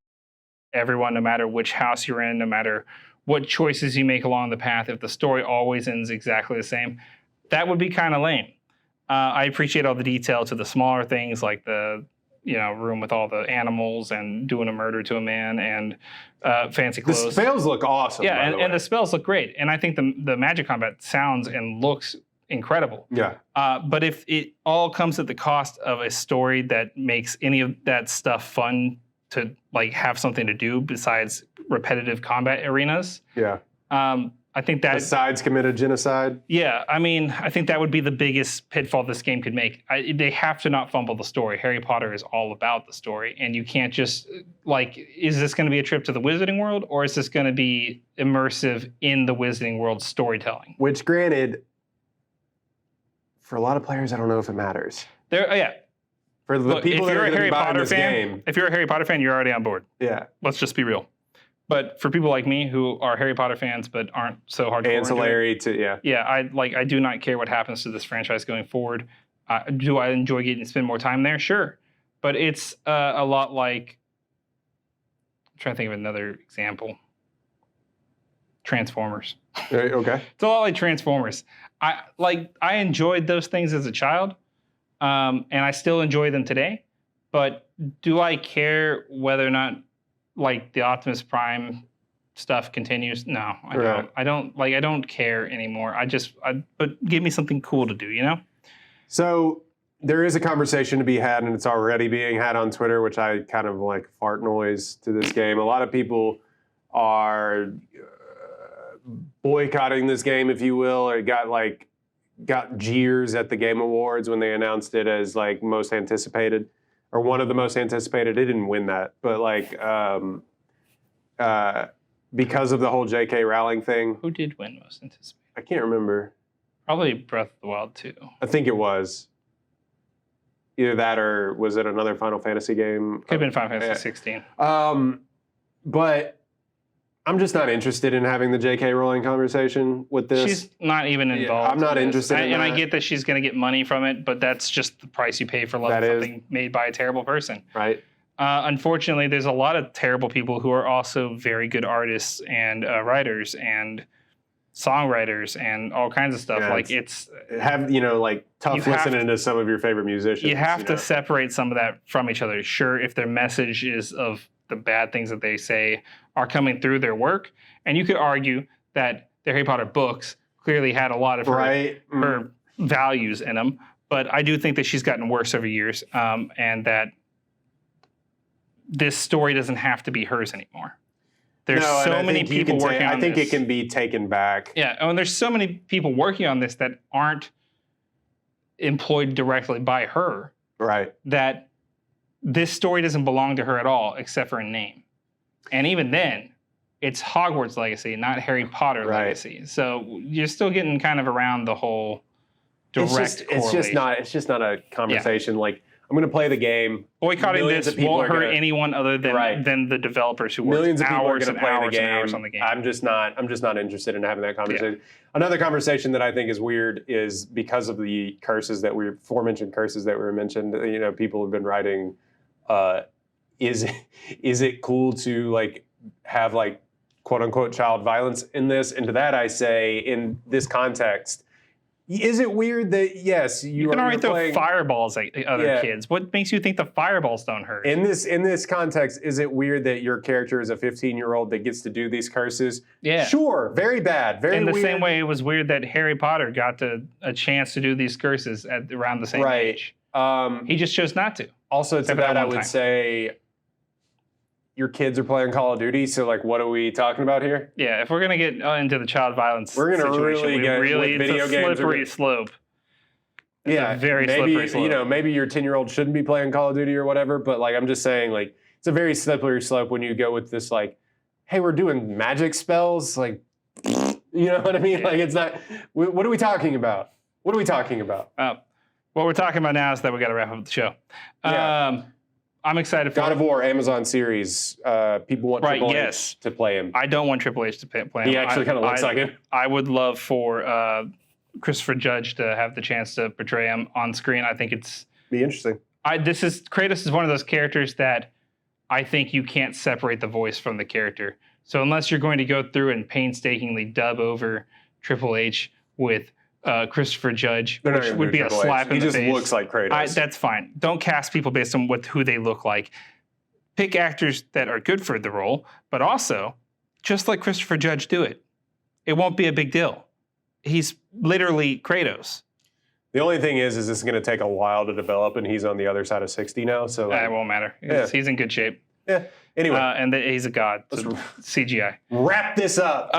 everyone, no matter which house you're in, no matter what choices you make along the path, if the story always ends exactly the same, that would be kind of lame. I appreciate all the detail to the smaller things like the room with all the animals and doing a murder to a man and fancy clothes. The spells look awesome. Yeah, and the spells look great. And I think the magic combat sounds and looks incredible. Yeah. But if it all comes at the cost of a story that makes any of that stuff fun to have something to do besides repetitive combat arenas. Yeah. I think that besides commit a genocide. Yeah, I mean, I think that would be the biggest pitfall this game could make. They have to not fumble the story. Harry Potter is all about the story, and you can't just is this going to be a trip to the Wizarding World, or is this going to be immersive in the Wizarding World storytelling? Which, granted, for a lot of players, I don't know if it matters. For the people that are going to be buying this game, if you're a Harry Potter fan, you're already on board. Yeah, let's just be real. But for people like me who are Harry Potter fans but aren't so hardcore, ancillary to I do not care what happens to this franchise going forward. Do I enjoy getting to spend more time there? Sure, but it's a lot like. I'm trying to think of another example. Transformers. Okay. It's a lot like Transformers. I enjoyed those things as a child, and I still enjoy them today. But do I care whether or not like the Optimus Prime stuff continues? No, I don't. I don't care anymore. But give me something cool to do, you know? So there is a conversation to be had, and it's already being had on Twitter, which I kind of like fart noise to this game. A lot of people are boycotting this game, if you will, or got jeers at the Game Awards when they announced it as like most anticipated, or one of the most anticipated. It didn't win that, but like because of the whole J.K. Rowling thing. Who did win most anticipated? I can't remember. Probably Breath of the Wild 2. I think it was. Either that or was it another Final Fantasy game? Could have been Final Fantasy 16. But I'm just not interested in having the J.K. Rowling conversation with this. She's not even involved. I'm not interested in that. And I get that she's going to get money from it, but that's just the price you pay for loving something made by a terrible person. Right. Unfortunately, there's a lot of terrible people who are also very good artists and writers and songwriters and all kinds of stuff. Yeah, tough listening to some of your favorite musicians. You have to separate some of that from each other. Sure, if their message is of the bad things that they say are coming through their work, and you could argue that the Harry Potter books clearly had a lot of her values in them, but I do think that she's gotten worse over years, and that this story doesn't have to be hers anymore. There's so many people working on this. I think it can be taken back. Yeah, and there's so many people working on this that aren't employed directly by her. Right. That this story doesn't belong to her at all, except for a name. And even then, it's Hogwarts legacy, not Harry Potter legacy. So you're still getting kind of around the whole direct correlation. It's just not a conversation like, I'm going to play the game. Boycotting this won't hurt anyone other than the developers who work millions of people are going to play on the game. I'm just not interested in having that conversation. Yeah. Another conversation that I think is weird is because of the aforementioned curses that were mentioned. You know, people have been writing, is it cool to like have like quote unquote child violence in this? And to that I say, in this context, is it weird that, yes, you can already throw fireballs at other kids? What makes you think the fireballs don't hurt? In this context, is it weird that your character is a 15-year-old that gets to do these curses? Yeah. Sure. Very bad. Very weird. In the same way, it was weird that Harry Potter got a chance to do these curses at around the same age. He just chose not to. Also, to that, I would say your kids are playing Call of Duty, so like, what are we talking about here? Yeah, if we're gonna get into the child violence, we're gonna really get video games. Slippery slope. It's a very maybe, slippery slope. You know, maybe your 10-year-old shouldn't be playing Call of Duty or whatever, but like, I'm just saying, like, it's a very slippery slope when you go with this, like, hey, we're doing magic spells, like, you know what I mean? Yeah. Like, it's not. What are we talking about? What are we talking about? What we're talking about now is that we got to wrap up the show. Yeah. I'm excited for God of War, Amazon series. People want Triple H to play him. I don't want Triple H to play him. He actually kind of looks like him. I would love for Christopher Judge to have the chance to portray him on screen. I think it's be interesting. Kratos is one of those characters that I think you can't separate the voice from the character. So unless you're going to go through and painstakingly dub over Triple H with Christopher Judge, which would be a slap in the face. He just looks like Kratos. That's fine. Don't cast people based on who they look like. Pick actors that are good for the role, but also, just like Christopher Judge, do it. It won't be a big deal. He's literally Kratos. The only thing is this is going to take a while to develop, and he's on the other side of 60 now, so it won't matter. He's in good shape. Yeah. Anyway, and he's a god. So CGI. Wrap this up.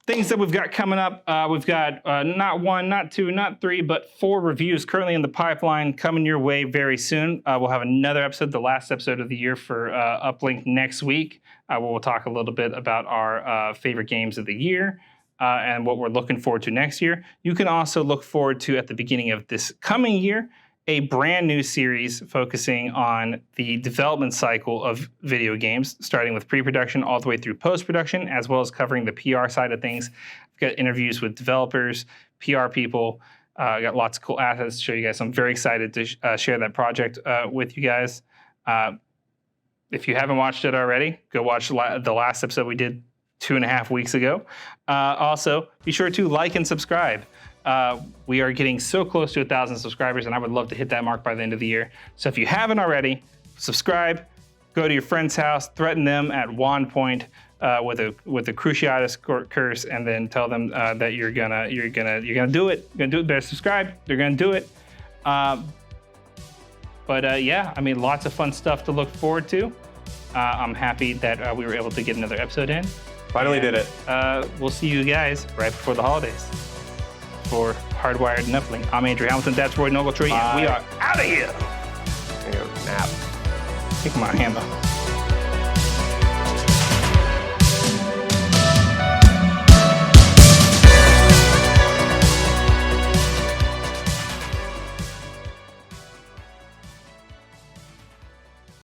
Things that we've got coming up. We've got not one, not two, not three, but 4 reviews currently in the pipeline coming your way very soon. We'll have another episode, the last episode of the year for Uplink next week. We'll talk a little bit about our favorite games of the year and what we're looking forward to next year. You can also look forward to, at the beginning of this coming year, a brand new series focusing on the development cycle of video games, starting with pre-production all the way through post-production, as well as covering the PR side of things. We've got interviews with developers, PR people. Got lots of cool assets to show you guys. I'm very excited to share that project with you guys. If you haven't watched it already, go watch the last episode we did 2.5 weeks ago. Also, be sure to like and subscribe. We are getting so close to 1,000 subscribers, and I would love to hit that mark by the end of the year. So if you haven't already, subscribe, go to your friend's house, threaten them at wand point with a Cruciatus curse, and then tell them that you're gonna do it. You're gonna do it. Better subscribe. They're gonna do it. Yeah, I mean, lots of fun stuff to look forward to. I'm happy that we were able to get another episode in. Finally did it. We'll see you guys right before the holidays for Hardwired and Uplink. I'm Andrew Hamilton. That's Roy Ogletree, and we are out of here. Nap. Take my hand off.